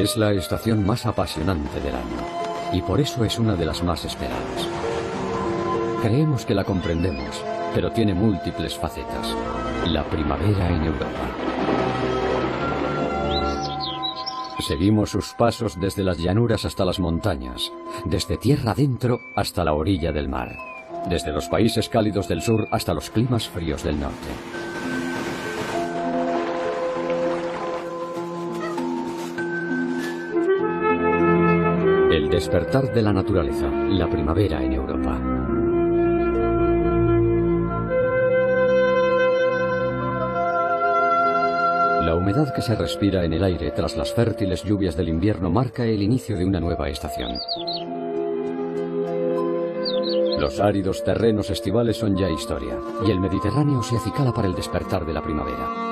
Es la estación más apasionante del año y por eso es una de las más esperadas. Creemos que la comprendemos, pero tiene múltiples facetas. La primavera en Europa. Seguimos sus pasos desde las llanuras hasta las montañas, desde tierra adentro hasta la orilla del mar, desde los países cálidos del sur hasta los climas fríos del norte. El despertar de la naturaleza, la primavera en Europa. La humedad que se respira en el aire tras las fértiles lluvias del invierno marca el inicio de una nueva estación. Los áridos terrenos estivales son ya historia, y el Mediterráneo se acicala para el despertar de la primavera.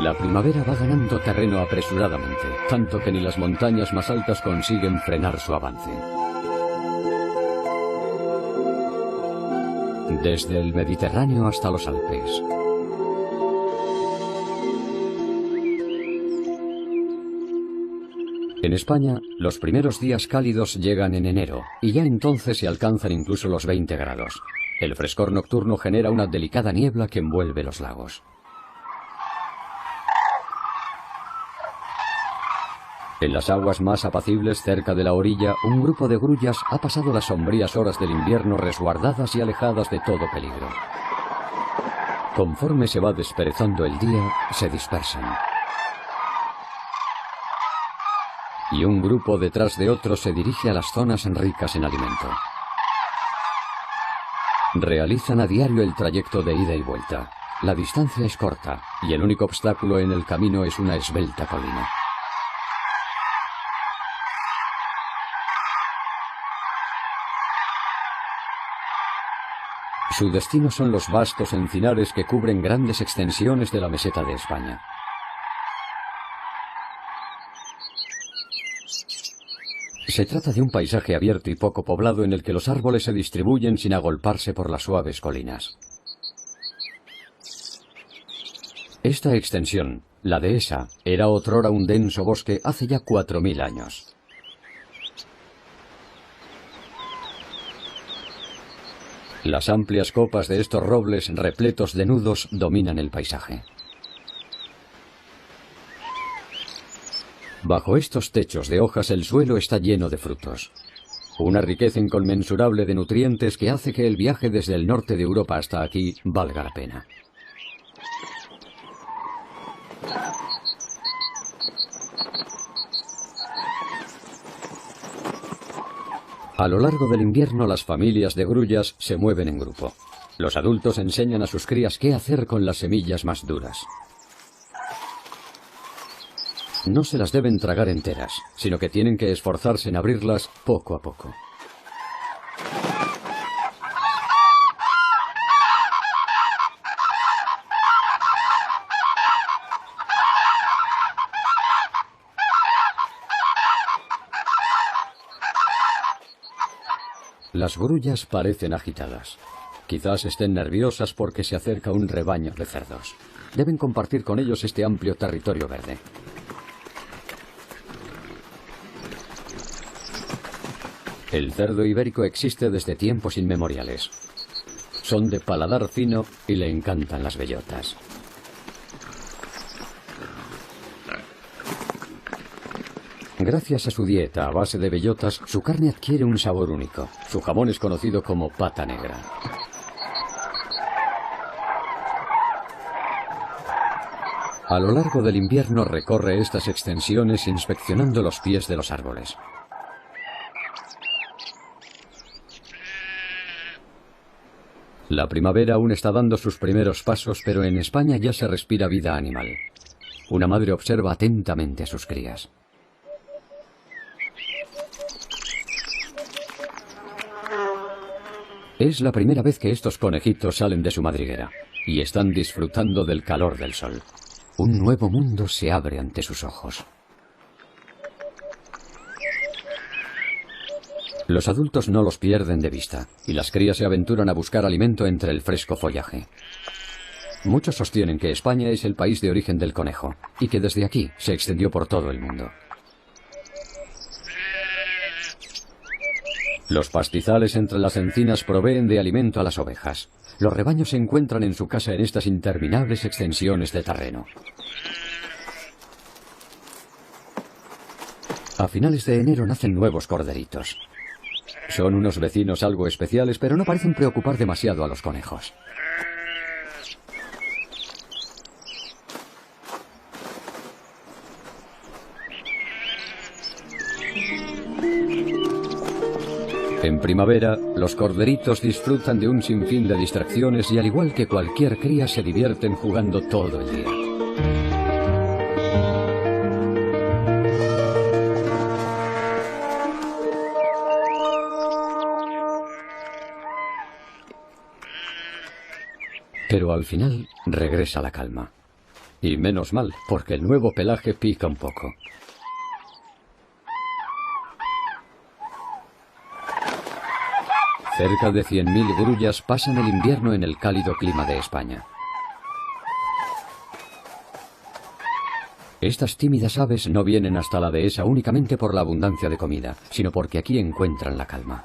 La primavera va ganando terreno apresuradamente, tanto que ni las montañas más altas consiguen frenar su avance. Desde el Mediterráneo hasta los Alpes. En España, los primeros días cálidos llegan en enero, y ya entonces se alcanzan incluso los 20 grados. El frescor nocturno genera una delicada niebla que envuelve los lagos. En las aguas más apacibles cerca de la orilla, un grupo de grullas ha pasado las sombrías horas del invierno resguardadas y alejadas de todo peligro. Conforme se va desperezando el día, se dispersan. Y un grupo detrás de otro se dirige a las zonas ricas en alimento. Realizan a diario el trayecto de ida y vuelta. La distancia es corta y el único obstáculo en el camino es una esbelta colina. Su destino son los vastos encinares que cubren grandes extensiones de la meseta de España. Se trata de un paisaje abierto y poco poblado en el que los árboles se distribuyen sin agolparse por las suaves colinas. Esta extensión, la dehesa, era otrora un denso bosque hace ya 4000 años. Las amplias copas de estos robles repletos de nudos dominan el paisaje. Bajo estos techos de hojas el suelo está lleno de frutos. Una riqueza inconmensurable de nutrientes que hace que el viaje desde el norte de Europa hasta aquí valga la pena. A lo largo del invierno las familias de grullas se mueven en grupo. Los adultos enseñan a sus crías qué hacer con las semillas más duras. No se las deben tragar enteras, sino que tienen que esforzarse en abrirlas poco a poco. Las grullas parecen agitadas. Quizás estén nerviosas porque se acerca un rebaño de cerdos. Deben compartir con ellos este amplio territorio verde. El cerdo ibérico existe desde tiempos inmemoriales. Son de paladar fino y le encantan las bellotas. Gracias a su dieta a base de bellotas, su carne adquiere un sabor único. Su jamón es conocido como pata negra. A lo largo del invierno recorre estas extensiones inspeccionando los pies de los árboles. La primavera aún está dando sus primeros pasos, pero en España ya se respira vida animal. Una madre observa atentamente a sus crías. Es la primera vez que estos conejitos salen de su madriguera y están disfrutando del calor del sol. Un nuevo mundo se abre ante sus ojos. Los adultos no los pierden de vista, y las crías se aventuran a buscar alimento entre el fresco follaje. Muchos sostienen que España es el país de origen del conejo, y que desde aquí se extendió por todo el mundo. Los pastizales entre las encinas proveen de alimento a las ovejas. Los rebaños se encuentran en su casa en estas interminables extensiones de terreno. A finales de enero nacen nuevos corderitos. Son unos vecinos algo especiales, pero no parecen preocupar demasiado a los conejos. En primavera, los corderitos disfrutan de un sinfín de distracciones y al igual que cualquier cría se divierten jugando todo el día. Pero al final regresa la calma. Y menos mal, porque el nuevo pelaje pica un poco. Cerca de 100.000 grullas pasan el invierno en el cálido clima de España. Estas tímidas aves no vienen hasta la dehesa únicamente por la abundancia de comida, sino porque aquí encuentran la calma.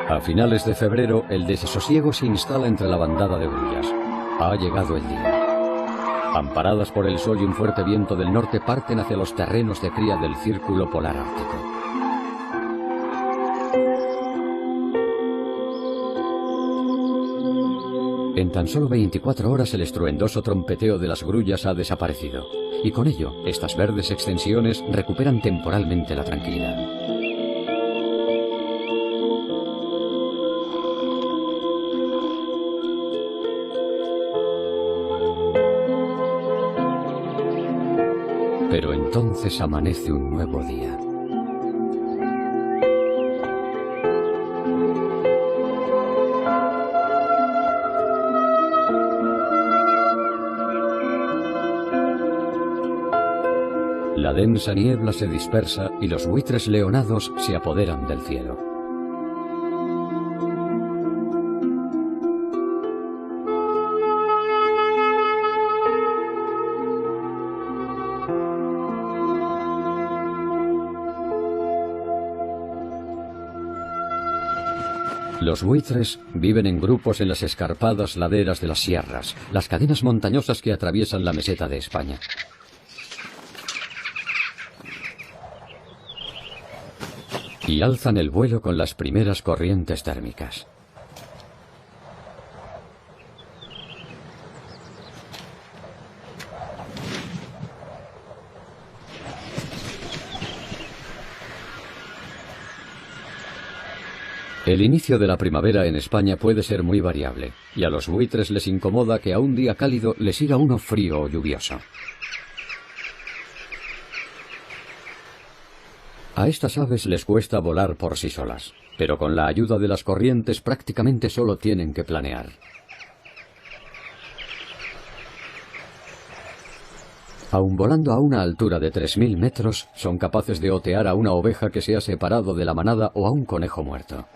A finales de febrero, el desasosiego se instala entre la bandada de grullas. Ha llegado el día. Amparadas por el sol y un fuerte viento del norte, parten hacia los terrenos de cría del Círculo Polar Ártico. En tan solo 24 horas el estruendoso trompeteo de las grullas ha desaparecido, y con ello, estas verdes extensiones recuperan temporalmente la tranquilidad. Pero entonces amanece un nuevo día. La densa niebla se dispersa y los buitres leonados se apoderan del cielo. Los buitres viven en grupos en las escarpadas laderas de las sierras, las cadenas montañosas que atraviesan la meseta de España. Y alzan el vuelo con las primeras corrientes térmicas. El inicio de la primavera en España puede ser muy variable, y a los buitres les incomoda que a un día cálido les siga uno frío o lluvioso. A estas aves les cuesta volar por sí solas, pero con la ayuda de las corrientes prácticamente solo tienen que planear. Aun volando a una altura de 3.000 metros, son capaces de otear a una oveja que se ha separado de la manada o a un conejo muerto.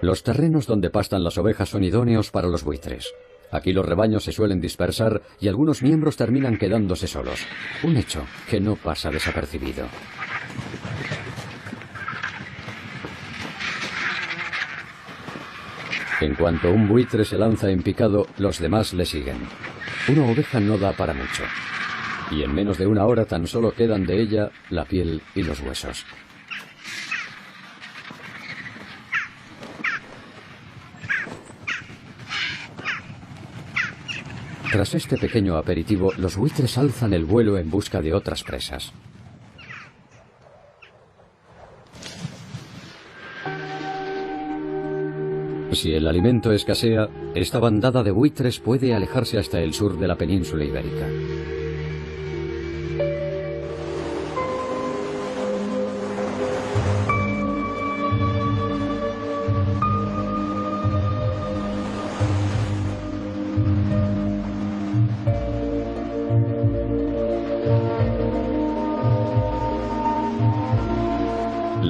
Los terrenos donde pastan las ovejas son idóneos para los buitres. Aquí los rebaños se suelen dispersar y algunos miembros terminan quedándose solos. Un hecho que no pasa desapercibido. En cuanto un buitre se lanza en picado, los demás le siguen. Una oveja no da para mucho. Y en menos de una hora tan solo quedan de ella la piel y los huesos. Tras este pequeño aperitivo, los buitres alzan el vuelo en busca de otras presas. Si el alimento escasea, esta bandada de buitres puede alejarse hasta el sur de la península ibérica.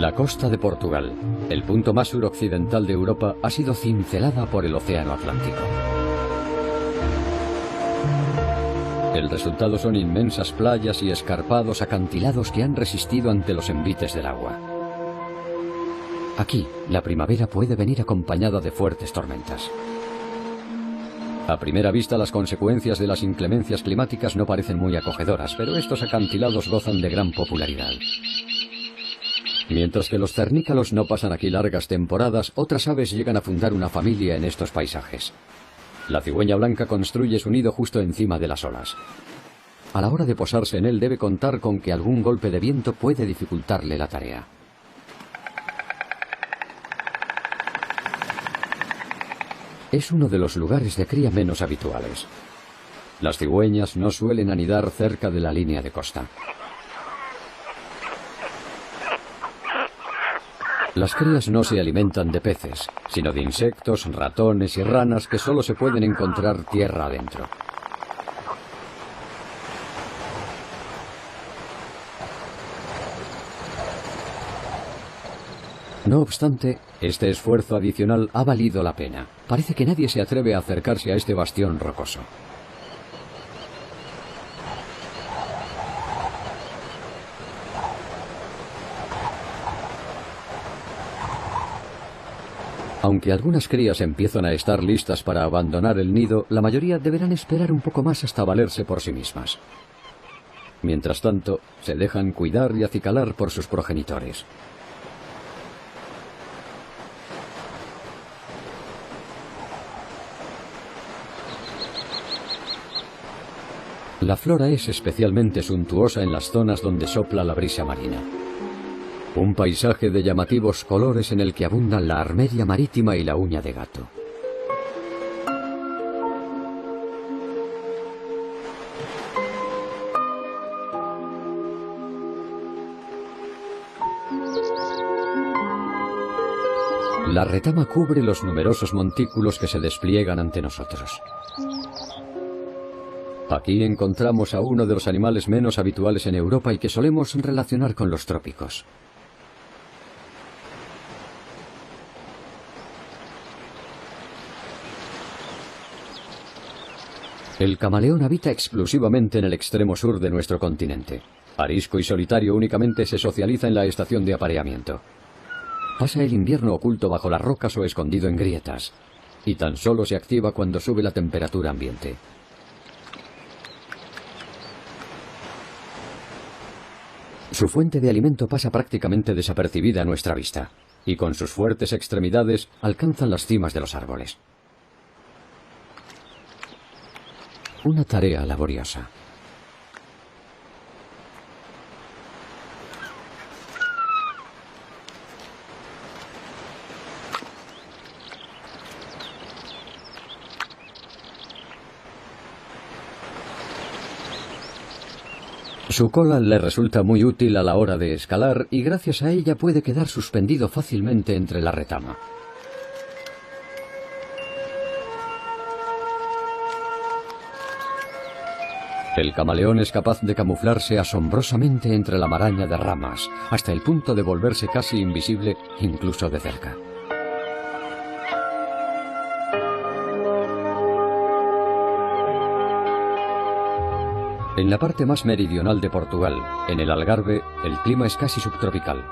La costa de Portugal, el punto más suroccidental de Europa, ha sido cincelada por el Océano Atlántico. El resultado son inmensas playas y escarpados acantilados que han resistido ante los envites del agua. Aquí, la primavera puede venir acompañada de fuertes tormentas. A primera vista, las consecuencias de las inclemencias climáticas no parecen muy acogedoras, pero estos acantilados gozan de gran popularidad. Mientras que los cernícalos no pasan aquí largas temporadas, otras aves llegan a fundar una familia en estos paisajes. La cigüeña blanca construye su nido justo encima de las olas. A la hora de posarse en él debe contar con que algún golpe de viento puede dificultarle la tarea. Es uno de los lugares de cría menos habituales. Las cigüeñas no suelen anidar cerca de la línea de costa. Las crías no se alimentan de peces, sino de insectos, ratones y ranas que solo se pueden encontrar tierra adentro. No obstante, este esfuerzo adicional ha valido la pena. Parece que nadie se atreve a acercarse a este bastión rocoso. Aunque algunas crías empiezan a estar listas para abandonar el nido, la mayoría deberán esperar un poco más hasta valerse por sí mismas. Mientras tanto, se dejan cuidar y acicalar por sus progenitores. La flora es especialmente suntuosa en las zonas donde sopla la brisa marina. Un paisaje de llamativos colores en el que abundan la armeria marítima y la uña de gato. La retama cubre los numerosos montículos que se despliegan ante nosotros. Aquí encontramos a uno de los animales menos habituales en Europa y que solemos relacionar con los trópicos. El camaleón habita exclusivamente en el extremo sur de nuestro continente. Arisco y solitario, únicamente se socializa en la estación de apareamiento. Pasa el invierno oculto bajo las rocas o escondido en grietas, y tan solo se activa cuando sube la temperatura ambiente. Su fuente de alimento pasa prácticamente desapercibida a nuestra vista, y con sus fuertes extremidades alcanzan las cimas de los árboles. Una tarea laboriosa. Su cola le resulta muy útil a la hora de escalar y gracias a ella puede quedar suspendido fácilmente entre la retama. El camaleón es capaz de camuflarse asombrosamente entre la maraña de ramas, hasta el punto de volverse casi invisible incluso de cerca. En la parte más meridional de Portugal, en el Algarve, el clima es casi subtropical.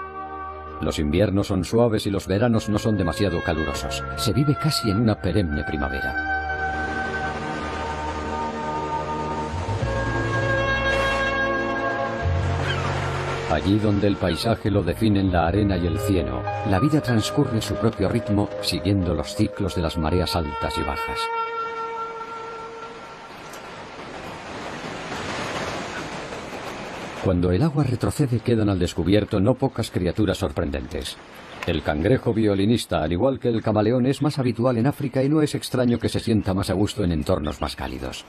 Los inviernos son suaves y los veranos no son demasiado calurosos. Se vive casi en una perenne primavera. Allí donde el paisaje lo definen la arena y el cieno, la vida transcurre a su propio ritmo, siguiendo los ciclos de las mareas altas y bajas. Cuando el agua retrocede quedan al descubierto no pocas criaturas sorprendentes. El cangrejo violinista, al igual que el camaleón, es más habitual en África y no es extraño que se sienta más a gusto en entornos más cálidos.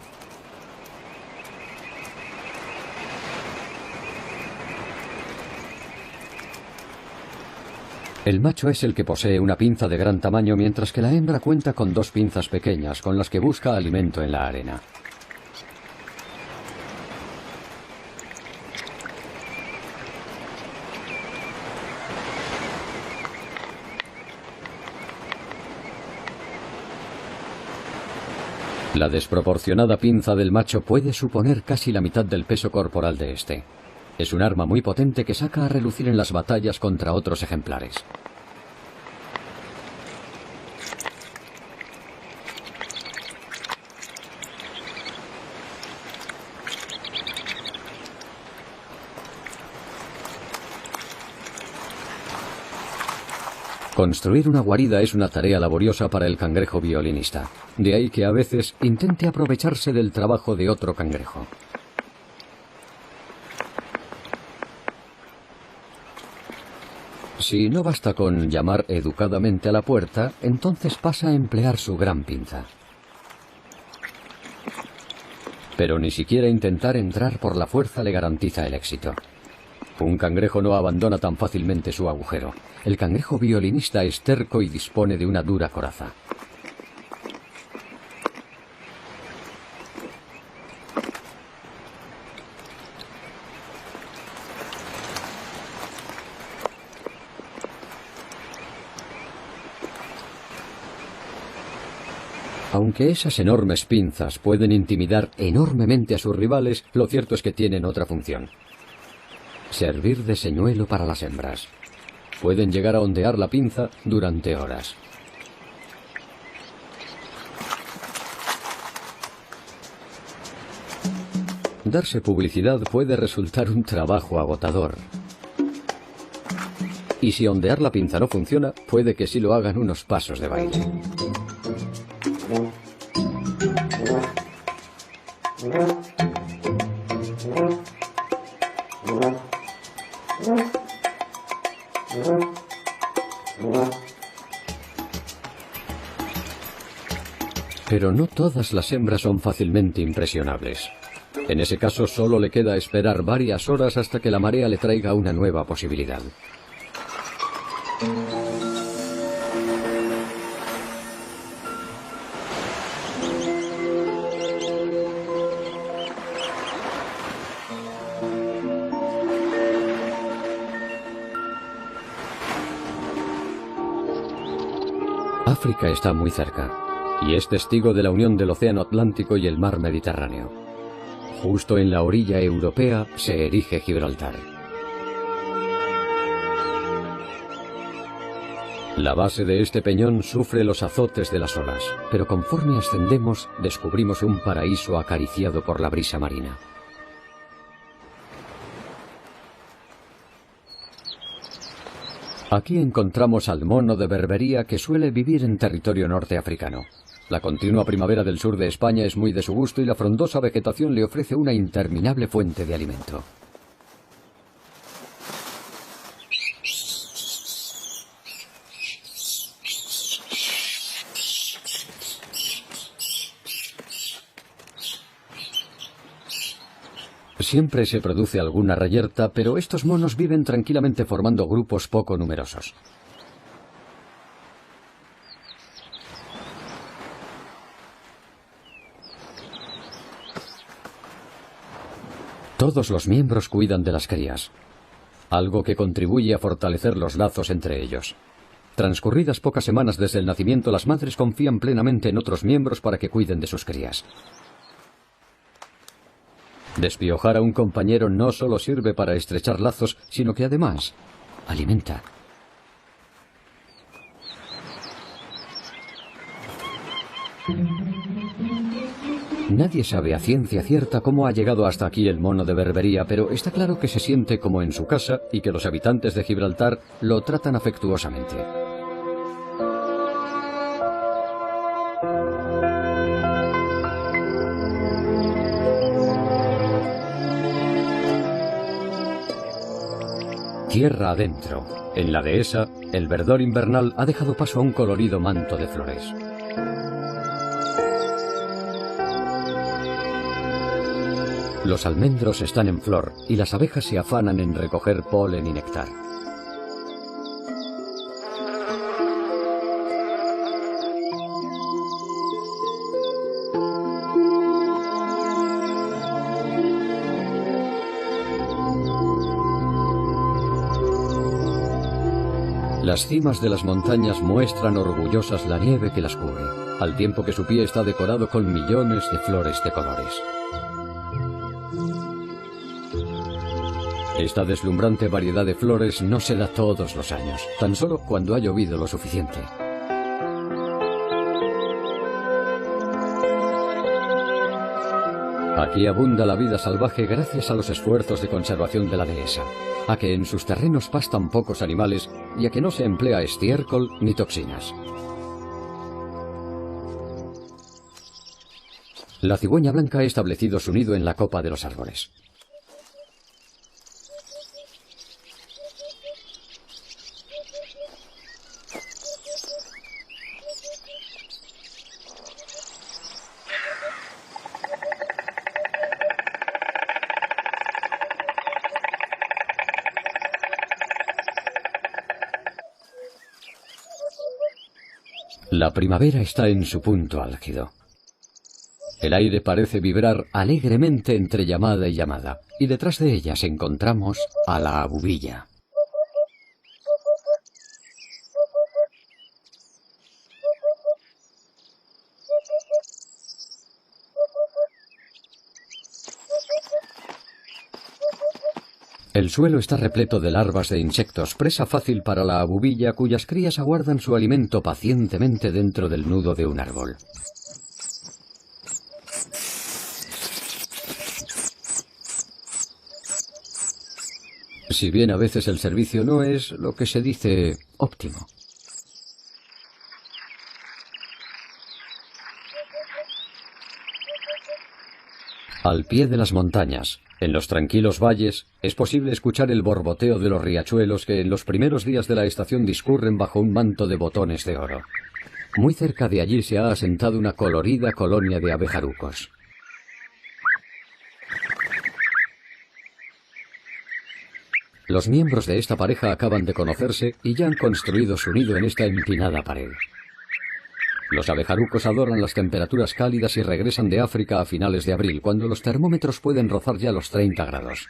El macho es el que posee una pinza de gran tamaño, mientras que la hembra cuenta con dos pinzas pequeñas con las que busca alimento en la arena. La desproporcionada pinza del macho puede suponer casi la mitad del peso corporal de este. Es un arma muy potente que saca a relucir en las batallas contra otros ejemplares. Construir una guarida es una tarea laboriosa para el cangrejo violinista. De ahí que a veces intente aprovecharse del trabajo de otro cangrejo. Si no basta con llamar educadamente a la puerta, entonces pasa a emplear su gran pinza. Pero ni siquiera intentar entrar por la fuerza le garantiza el éxito. Un cangrejo no abandona tan fácilmente su agujero. El cangrejo violinista es terco y dispone de una dura coraza. Aunque esas enormes pinzas pueden intimidar enormemente a sus rivales, lo cierto es que tienen otra función. Servir de señuelo para las hembras. Pueden llegar a ondear la pinza durante horas. Darse publicidad puede resultar un trabajo agotador. Y si ondear la pinza no funciona, puede que sí lo hagan unos pasos de baile. Pero no todas las hembras son fácilmente impresionables. En ese caso solo le queda esperar varias horas hasta que la marea le traiga una nueva posibilidad. África está muy cerca, y es testigo de la unión del Océano Atlántico y el Mar Mediterráneo. Justo en la orilla europea se erige Gibraltar. La base de este peñón sufre los azotes de las olas, pero conforme ascendemos descubrimos un paraíso acariciado por la brisa marina. Aquí encontramos al mono de Berbería que suele vivir en territorio norteafricano. La continua primavera del sur de España es muy de su gusto y la frondosa vegetación le ofrece una interminable fuente de alimento. Siempre se produce alguna reyerta, pero estos monos viven tranquilamente formando grupos poco numerosos. Todos los miembros cuidan de las crías, algo que contribuye a fortalecer los lazos entre ellos. Transcurridas pocas semanas desde el nacimiento, las madres confían plenamente en otros miembros para que cuiden de sus crías. Despiojar a un compañero no solo sirve para estrechar lazos, sino que además alimenta. Nadie sabe a ciencia cierta cómo ha llegado hasta aquí el mono de Berbería, pero está claro que se siente como en su casa y que los habitantes de Gibraltar lo tratan afectuosamente. Tierra adentro, en la dehesa, el verdor invernal ha dejado paso a un colorido manto de flores. Los almendros están en flor y las abejas se afanan en recoger polen y néctar. Las cimas de las montañas muestran orgullosas la nieve que las cubre, al tiempo que su pie está decorado con millones de flores de colores. Esta deslumbrante variedad de flores no se da todos los años, tan solo cuando ha llovido lo suficiente. Aquí abunda la vida salvaje gracias a los esfuerzos de conservación de la dehesa, a que en sus terrenos pastan pocos animales y a que no se emplea estiércol ni toxinas. La cigüeña blanca ha establecido su nido en la copa de los árboles. La primavera está en su punto álgido. El aire parece vibrar alegremente entre llamada y llamada, y detrás de ellas encontramos a la abubilla. El suelo está repleto de larvas de insectos, presa fácil para la abubilla, cuyas crías aguardan su alimento pacientemente dentro del nudo de un árbol. Si bien a veces el servicio no es lo que se dice óptimo. Al pie de las montañas, en los tranquilos valles, es posible escuchar el borboteo de los riachuelos que en los primeros días de la estación discurren bajo un manto de botones de oro. Muy cerca de allí se ha asentado una colorida colonia de abejarucos. Los miembros de esta pareja acaban de conocerse y ya han construido su nido en esta empinada pared. Los abejarucos adoran las temperaturas cálidas y regresan de África a finales de abril, cuando los termómetros pueden rozar ya los 30 grados.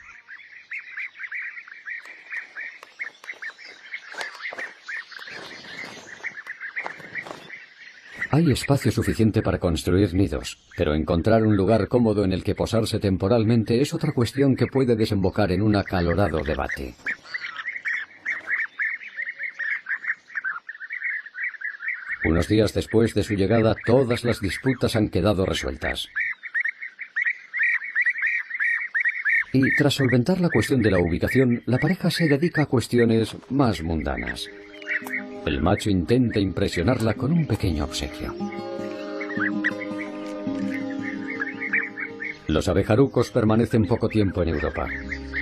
Hay espacio suficiente para construir nidos, pero encontrar un lugar cómodo en el que posarse temporalmente es otra cuestión que puede desembocar en un acalorado debate. Unos días después de su llegada, todas las disputas han quedado resueltas. Y tras solventar la cuestión de la ubicación, la pareja se dedica a cuestiones más mundanas. El macho intenta impresionarla con un pequeño obsequio. Los abejarucos permanecen poco tiempo en Europa.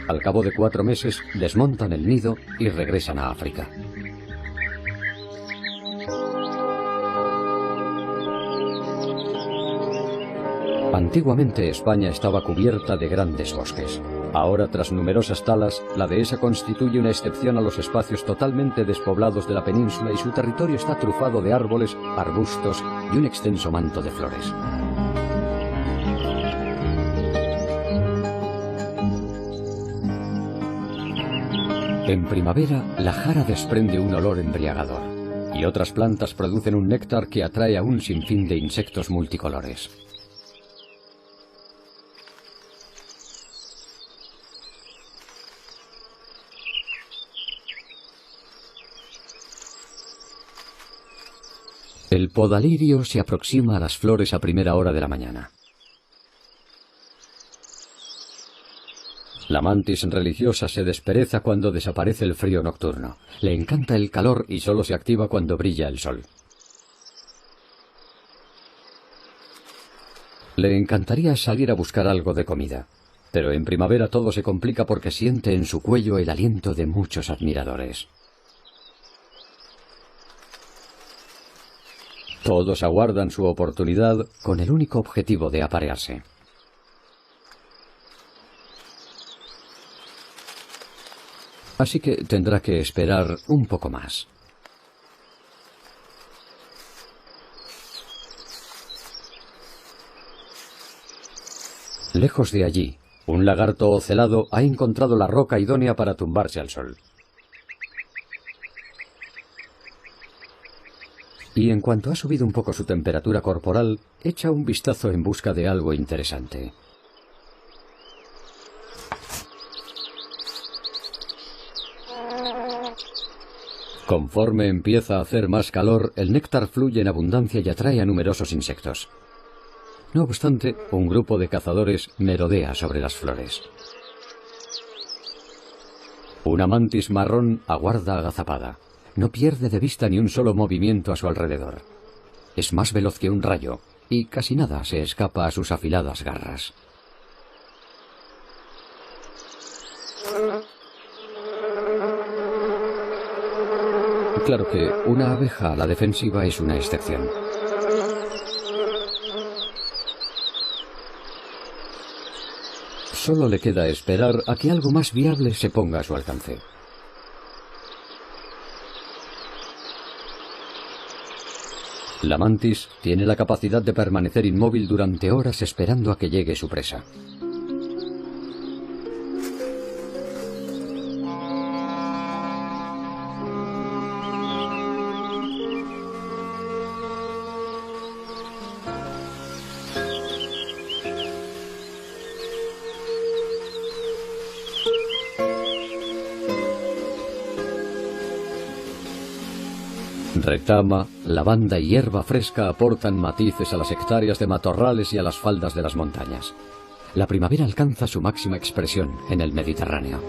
Al cabo de 4 meses, desmontan el nido y regresan a África. Antiguamente España estaba cubierta de grandes bosques. Ahora, tras numerosas talas, la dehesa constituye una excepción a los espacios totalmente despoblados de la península y su territorio está trufado de árboles, arbustos y un extenso manto de flores. En primavera, la jara desprende un olor embriagador, y otras plantas producen un néctar que atrae a un sinfín de insectos multicolores. El podalirio se aproxima a las flores a primera hora de la mañana. La mantis religiosa se despereza cuando desaparece el frío nocturno. Le encanta el calor y solo se activa cuando brilla el sol. Le encantaría salir a buscar algo de comida, pero en primavera todo se complica porque siente en su cuello el aliento de muchos admiradores. Todos aguardan su oportunidad con el único objetivo de aparearse. Así que tendrá que esperar un poco más. Lejos de allí, un lagarto ocelado ha encontrado la roca idónea para tumbarse al sol. Y en cuanto ha subido un poco su temperatura corporal, echa un vistazo en busca de algo interesante. Conforme empieza a hacer más calor, el néctar fluye en abundancia y atrae a numerosos insectos. No obstante, un grupo de cazadores merodea sobre las flores. Una mantis marrón aguarda agazapada. No pierde de vista ni un solo movimiento a su alrededor. Es más veloz que un rayo, y casi nada se escapa a sus afiladas garras. Claro que una abeja a la defensiva es una excepción. Solo le queda esperar a que algo más viable se ponga a su alcance. La mantis tiene la capacidad de permanecer inmóvil durante horas esperando a que llegue su presa. Retama, lavanda y hierba fresca aportan matices a las hectáreas de matorrales y a las faldas de las montañas. La primavera alcanza su máxima expresión en el Mediterráneo.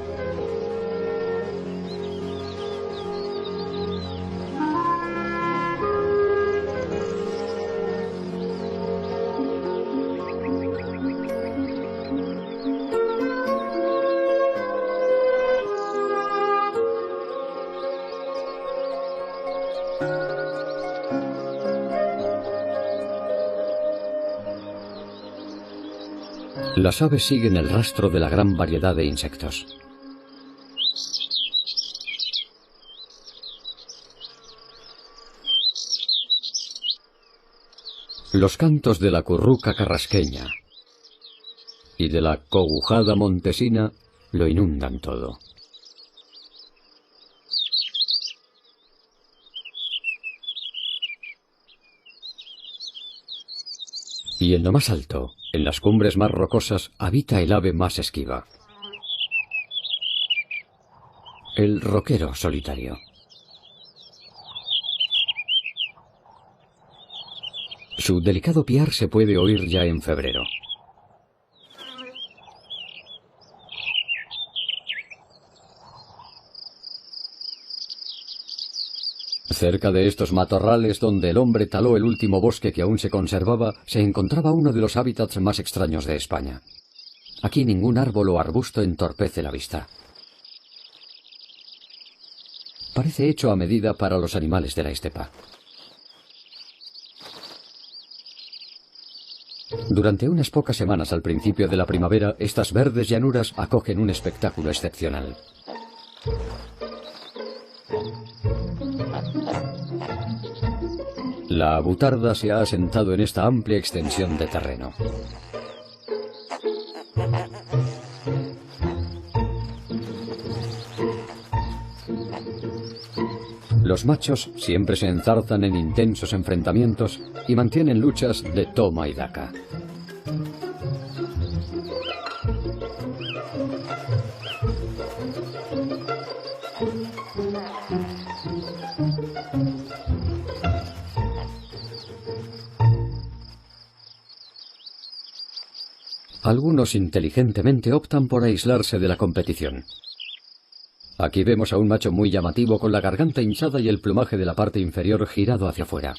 Las aves siguen el rastro de la gran variedad de insectos. Los cantos de la curruca carrasqueña y de la cogujada montesina lo inundan todo. Y en lo más alto, en las cumbres más rocosas, habita el ave más esquiva. El roquero solitario. Su delicado piar se puede oír ya en febrero. Cerca de estos matorrales donde el hombre taló el último bosque que aún se conservaba, se encontraba uno de los hábitats más extraños de España. Aquí ningún árbol o arbusto entorpece la vista. Parece hecho a medida para los animales de la estepa. Durante unas pocas semanas al principio de la primavera, estas verdes llanuras acogen un espectáculo excepcional. La abutarda se ha asentado en esta amplia extensión de terreno. Los machos siempre se enzarzan en intensos enfrentamientos y mantienen luchas de toma y daca. Algunos inteligentemente optan por aislarse de la competición. Aquí vemos a un macho muy llamativo con la garganta hinchada y el plumaje de la parte inferior girado hacia afuera.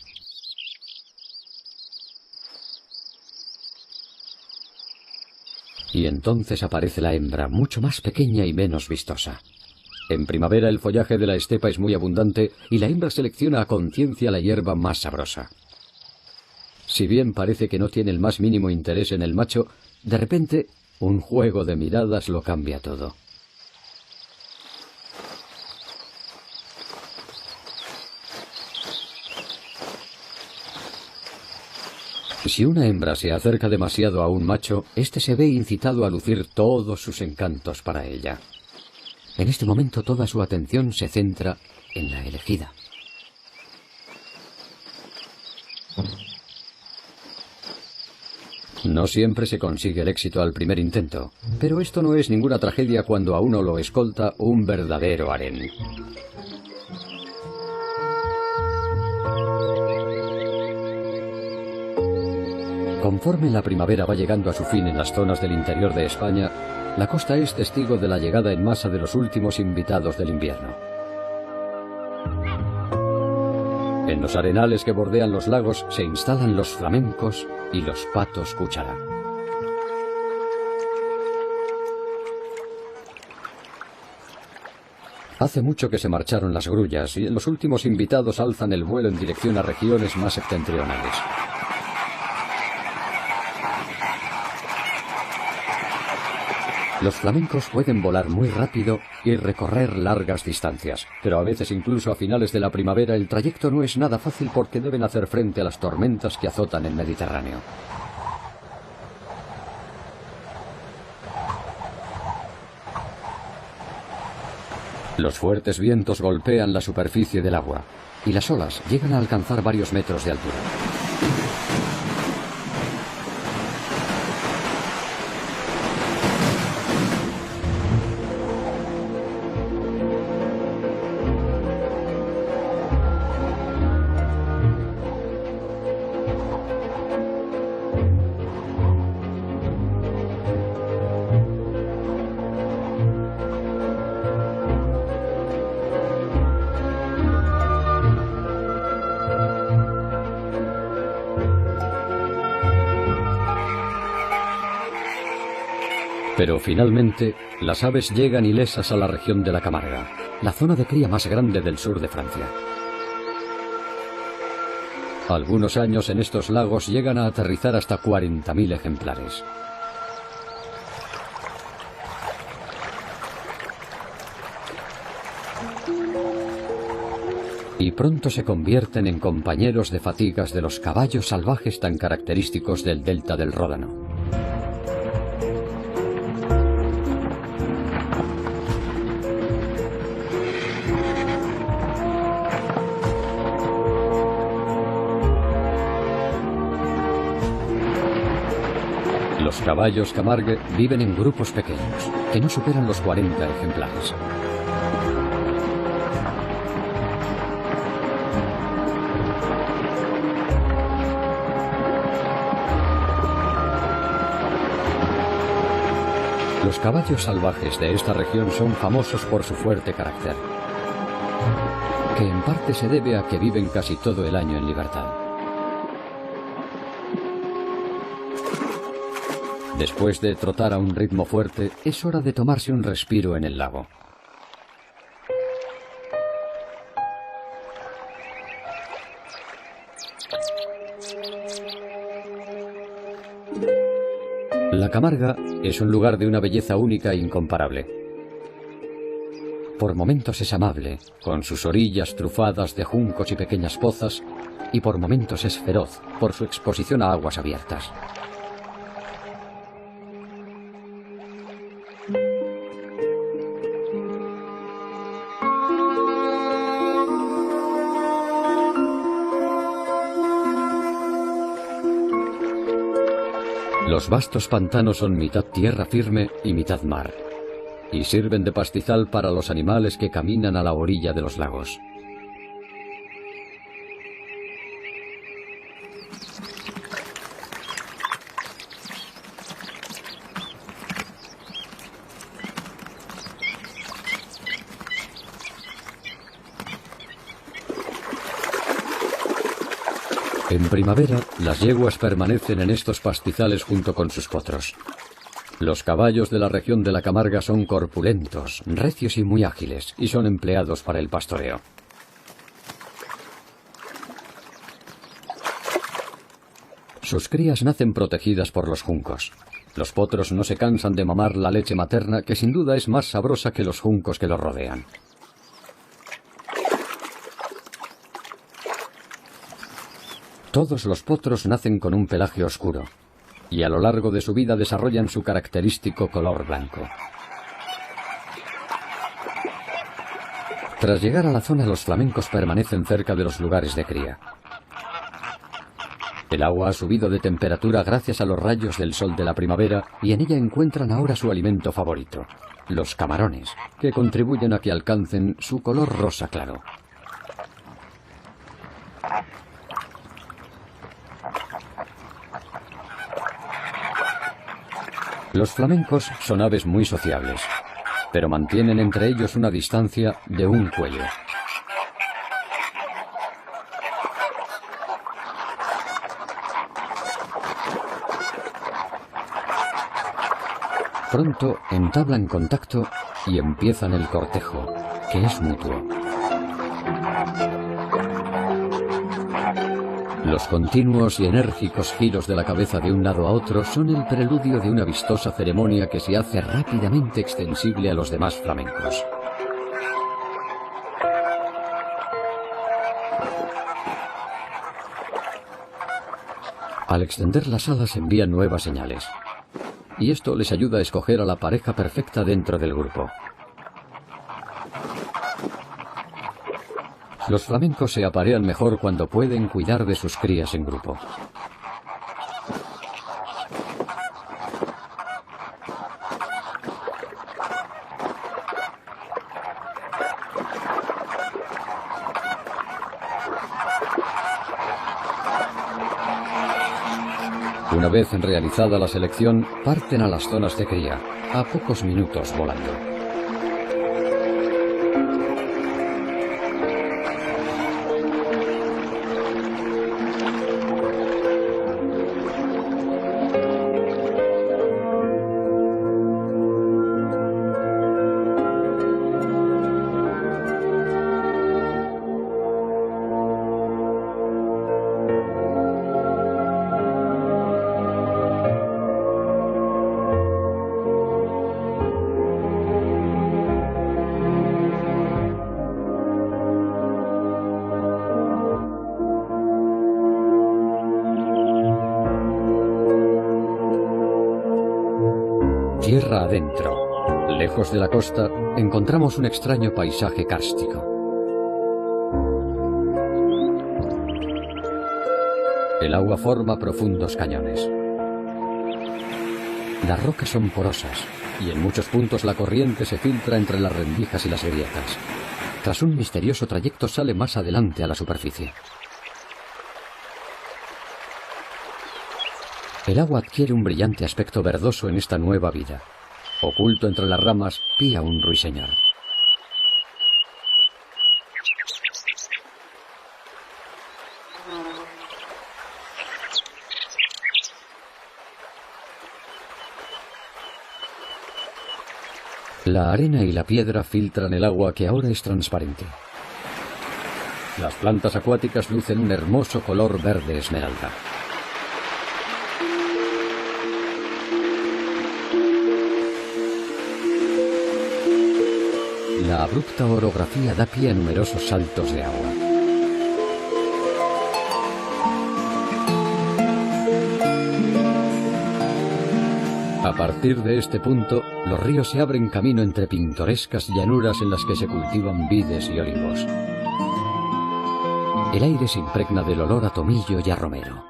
Y entonces aparece la hembra, mucho más pequeña y menos vistosa. En primavera el follaje de la estepa es muy abundante y la hembra selecciona a conciencia la hierba más sabrosa. Si bien parece que no tiene el más mínimo interés en el macho, de repente un juego de miradas lo cambia todo. Si una hembra se acerca demasiado a un macho, éste se ve incitado a lucir todos sus encantos para ella. En este momento toda su atención se centra en la elegida. No siempre se consigue el éxito al primer intento, pero esto no es ninguna tragedia cuando a uno lo escolta un verdadero harén. Conforme la primavera va llegando a su fin en las zonas del interior de España, la costa es testigo de la llegada en masa de los últimos invitados del invierno. En los arenales que bordean los lagos se instalan los flamencos y los patos cúchara. Hace mucho que se marcharon las grullas y los últimos invitados alzan el vuelo en dirección a regiones más septentrionales. Los flamencos pueden volar muy rápido y recorrer largas distancias, pero a veces incluso a finales de la primavera el trayecto no es nada fácil porque deben hacer frente a las tormentas que azotan el Mediterráneo. Los fuertes vientos golpean la superficie del agua y las olas llegan a alcanzar varios metros de altura. Pero finalmente, las aves llegan ilesas a la región de la Camarga, la zona de cría más grande del sur de Francia. Algunos años en estos lagos llegan a aterrizar hasta 40.000 ejemplares. Y pronto se convierten en compañeros de fatigas de los caballos salvajes tan característicos del delta del Ródano. Los caballos Camargue viven en grupos pequeños, que no superan los 40 ejemplares. Los caballos salvajes de esta región son famosos por su fuerte carácter, que en parte se debe a que viven casi todo el año en libertad. Después de trotar a un ritmo fuerte, es hora de tomarse un respiro en el lago. La Camarga es un lugar de una belleza única e incomparable. Por momentos es amable, con sus orillas trufadas de juncos y pequeñas pozas, y por momentos es feroz, por su exposición a aguas abiertas. Los vastos pantanos son mitad tierra firme y mitad mar, y sirven de pastizal para los animales que caminan a la orilla de los lagos. En primavera, las yeguas permanecen en estos pastizales junto con sus potros. Los caballos de la región de la Camarga son corpulentos, recios y muy ágiles, y son empleados para el pastoreo. Sus crías nacen protegidas por los juncos. Los potros no se cansan de mamar la leche materna, que sin duda es más sabrosa que los juncos que los rodean. Todos los potros nacen con un pelaje oscuro, y a lo largo de su vida desarrollan su característico color blanco. Tras llegar a la zona, los flamencos permanecen cerca de los lugares de cría. El agua ha subido de temperatura gracias a los rayos del sol de la primavera y en ella encuentran ahora su alimento favorito, los camarones, que contribuyen a que alcancen su color rosa claro. Los flamencos son aves muy sociables, pero mantienen entre ellos una distancia de un cuello. Pronto entablan contacto y empiezan el cortejo, que es mutuo. Los continuos y enérgicos giros de la cabeza de un lado a otro son el preludio de una vistosa ceremonia que se hace rápidamente extensible a los demás flamencos. Al extender las alas envían nuevas señales, y esto les ayuda a escoger a la pareja perfecta dentro del grupo. Los flamencos se aparean mejor cuando pueden cuidar de sus crías en grupo. Una vez realizada la selección, parten a las zonas de cría, a pocos minutos volando. Tierra adentro, lejos de la costa, encontramos un extraño paisaje kárstico. El agua forma profundos cañones. Las rocas son porosas y en muchos puntos la corriente se filtra entre las rendijas y las grietas. Tras un misterioso trayecto sale más adelante a la superficie. El agua adquiere un brillante aspecto verdoso en esta nueva vida. Oculto entre las ramas, pía un ruiseñor. La arena y la piedra filtran el agua que ahora es transparente. Las plantas acuáticas lucen un hermoso color verde esmeralda. La abrupta orografía da pie a numerosos saltos de agua. A partir de este punto, los ríos se abren camino entre pintorescas llanuras en las que se cultivan vides y olivos. El aire se impregna del olor a tomillo y a romero.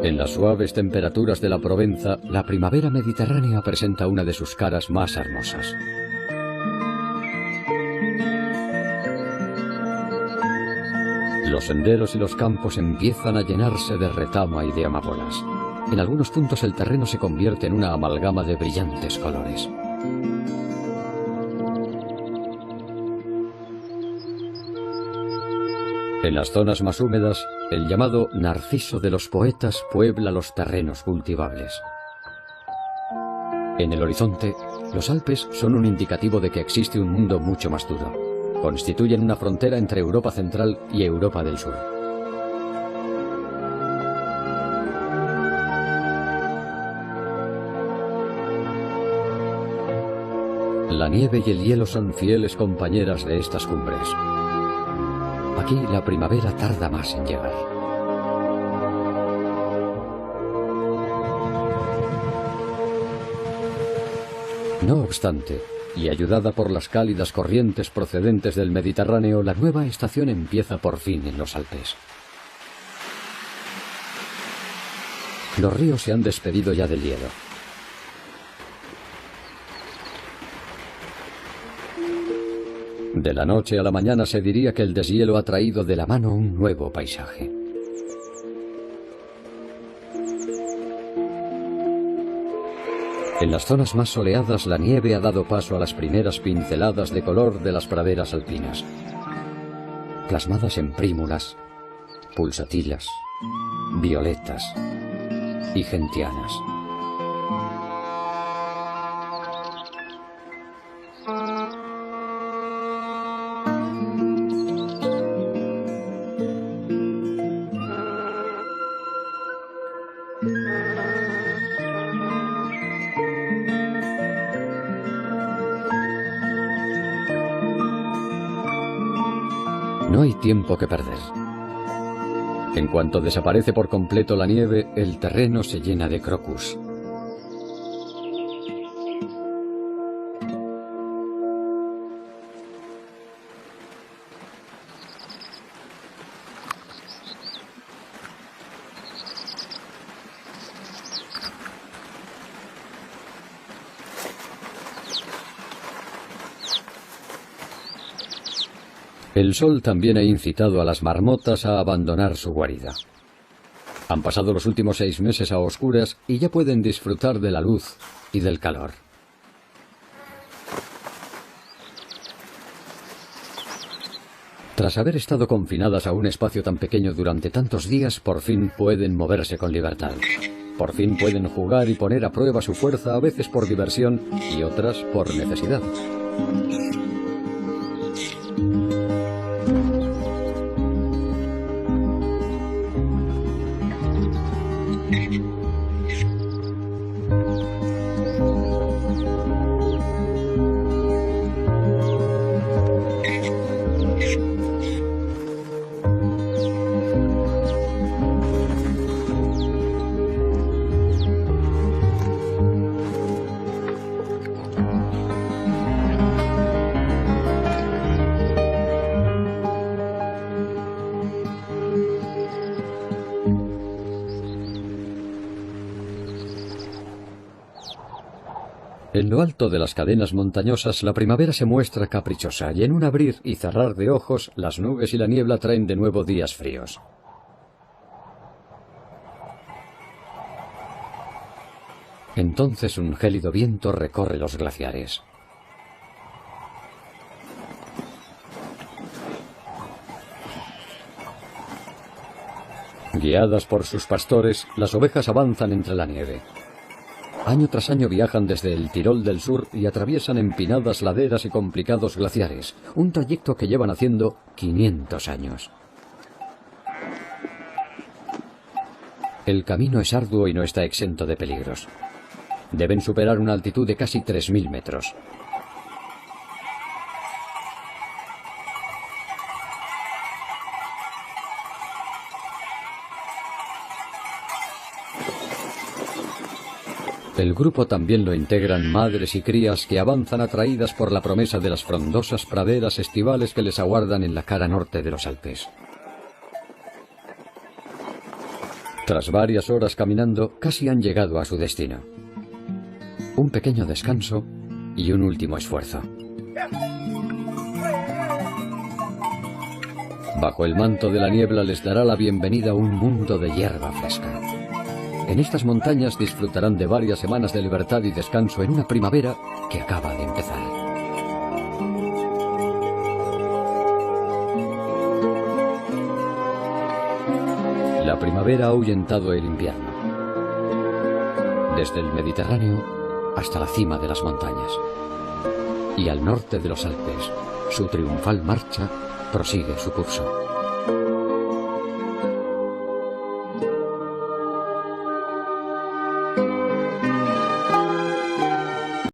En las suaves temperaturas de la Provenza, la primavera mediterránea presenta una de sus caras más hermosas. Los senderos y los campos empiezan a llenarse de retama y de amapolas. En algunos puntos el terreno se convierte en una amalgama de brillantes colores. En las zonas más húmedas, el llamado narciso de los poetas puebla los terrenos cultivables. En el horizonte, los Alpes son un indicativo de que existe un mundo mucho más duro. Constituyen una frontera entre Europa Central y Europa del Sur. La nieve y el hielo son fieles compañeras de estas cumbres. Aquí la primavera tarda más en llegar. No obstante, Y ayudada por las cálidas corrientes procedentes del Mediterráneo, la nueva estación empieza por fin en los Alpes. Los ríos se han despedido ya del hielo. De la noche a la mañana se diría que el deshielo ha traído de la mano un nuevo paisaje. En las zonas más soleadas, la nieve ha dado paso a las primeras pinceladas de color de las praderas alpinas, plasmadas en prímulas, pulsatilas, violetas y gentianas. No hay tiempo que perder. En cuanto desaparece por completo la nieve, el terreno se llena de crocus. El sol también ha incitado a las marmotas a abandonar su guarida. Han pasado los últimos 6 meses a oscuras y ya pueden disfrutar de la luz y del calor. Tras haber estado confinadas a un espacio tan pequeño durante tantos días, por fin pueden moverse con libertad. Por fin pueden jugar y poner a prueba su fuerza, a veces por diversión y otras por necesidad. En lo alto de las cadenas montañosas, la primavera se muestra caprichosa y en un abrir y cerrar de ojos, las nubes y la niebla traen de nuevo días fríos. Entonces un gélido viento recorre los glaciares. Guiadas por sus pastores, las ovejas avanzan entre la nieve. Año tras año viajan desde el Tirol del sur y atraviesan empinadas laderas y complicados glaciares, un trayecto que llevan haciendo 500 años. El camino es arduo y no está exento de peligros. Deben superar una altitud de casi 3000 metros. El grupo también lo integran madres y crías que avanzan atraídas por la promesa de las frondosas praderas estivales que les aguardan en la cara norte de los Alpes. Tras varias horas caminando, casi han llegado a su destino. Un pequeño descanso y un último esfuerzo. Bajo el manto de la niebla les dará la bienvenida a un mundo de hierba fresca. En estas montañas disfrutarán de varias semanas de libertad y descanso en una primavera que acaba de empezar. La primavera ha ahuyentado el invierno, desde el Mediterráneo hasta la cima de las montañas. Y al norte de los Alpes, su triunfal marcha prosigue su curso.